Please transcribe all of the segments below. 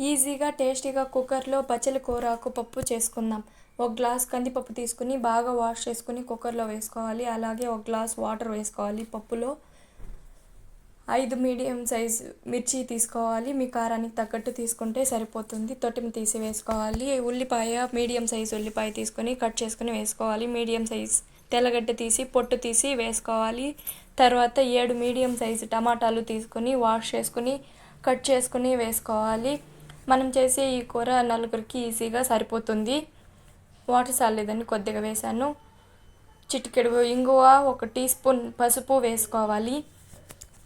ఈజీగా టేస్టీగా కుక్కర్లో బచ్చలి కూరాకు పప్పు చేసుకుందాం. ఒక గ్లాస్ కందిపప్పు తీసుకుని బాగా వాష్ చేసుకుని కుక్కర్లో వేసుకోవాలి. అలాగే ఒక గ్లాస్ వాటర్ వేసుకోవాలి. పప్పులో 5 మీడియం సైజ్ మిర్చి తీసుకోవాలి. మీ కారానికి తగ్గట్టు తీసుకుంటే సరిపోతుంది. తొట్టిమి తీసి వేసుకోవాలి. ఉల్లిపాయ మీడియం సైజ్ ఉల్లిపాయ తీసుకొని కట్ చేసుకుని వేసుకోవాలి. మీడియం సైజ్ తెల్లగడ్డ తీసి పొట్టు తీసి వేసుకోవాలి. తర్వాత 7 మీడియం సైజు టమాటాలు తీసుకొని వాష్ చేసుకుని కట్ చేసుకుని వేసుకోవాలి. మనం చేసే ఈ కూర నలుగురికి ఈజీగా సరిపోతుంది. వాటర్ సాలేదని కొద్దిగా వేసాను. చిటికెడు ఇంగువ, 1 టీ స్పూన్ పసుపు వేసుకోవాలి.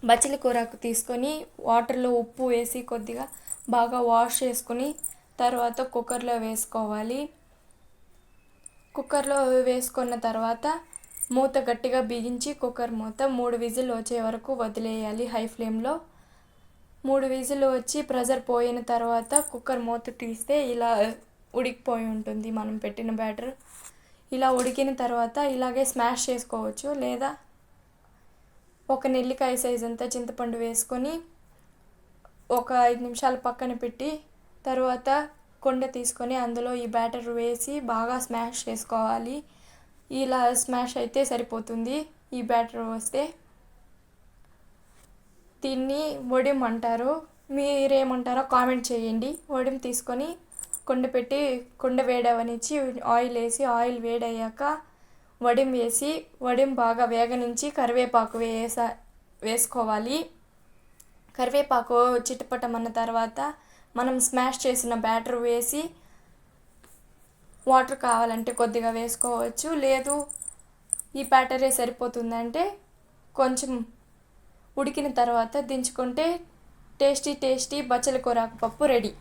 బచ్చలి కూరకు తీసుకొని వాటర్లో ఉప్పు వేసి కొద్దిగా బాగా వాష్ చేసుకుని తర్వాత కుక్కర్లో వేసుకోవాలి. కుక్కర్లో వేసుకున్న తర్వాత మూత గట్టిగా బిగించి కుక్కర్ మూత 3 విజిల్ వచ్చే వరకు వదిలేయాలి హై ఫ్లేమ్లో. 3 విజిల్ వచ్చి ప్రెజర్ పోయిన తర్వాత కుక్కర్ మూత తీస్తే ఇలా ఉడికిపోయి ఉంటుంది మనం పెట్టిన బ్యాటర్. ఇలా ఉడికిన తర్వాత ఇలాగే స్మాష్ చేసుకోవచ్చు, లేదా ఒక నెల్లికాయ సైజ్ అంతా చింతపండు వేసుకొని ఒక 5 నిమిషాలు పక్కన పెట్టి తర్వాత కొండ తీసుకొని అందులో ఈ బ్యాటర్ వేసి బాగా స్మాష్ చేసుకోవాలి. ఇలా స్మాష్ అయితే సరిపోతుంది. ఈ బ్యాటర్ వస్తే దీన్ని వడిం అంటారు. మీరేమంటారో కామెంట్ చేయండి. వడిం తీసుకొని కొండ పెట్టి కొండ వేడవనిచ్చి ఆయిల్ వేసి ఆయిల్ వేడయ్యాక వడిం వేసి వడిం బాగా వేగనించి కరివేపాకు వేసుకోవాలి. కరివేపాకు చిటపటమన్న తర్వాత మనం స్మాష్ చేసిన బ్యాటర్ వేసి వాటర్ కావాలంటే కొద్దిగా వేసుకోవచ్చు, లేదు ఈ బ్యాటరే సరిపోతుందంటే కొంచెం ఉడికిన తర్వాత దించుకుంటే టేస్టీ బచ్చలి కూరాకు పప్పు రెడీ.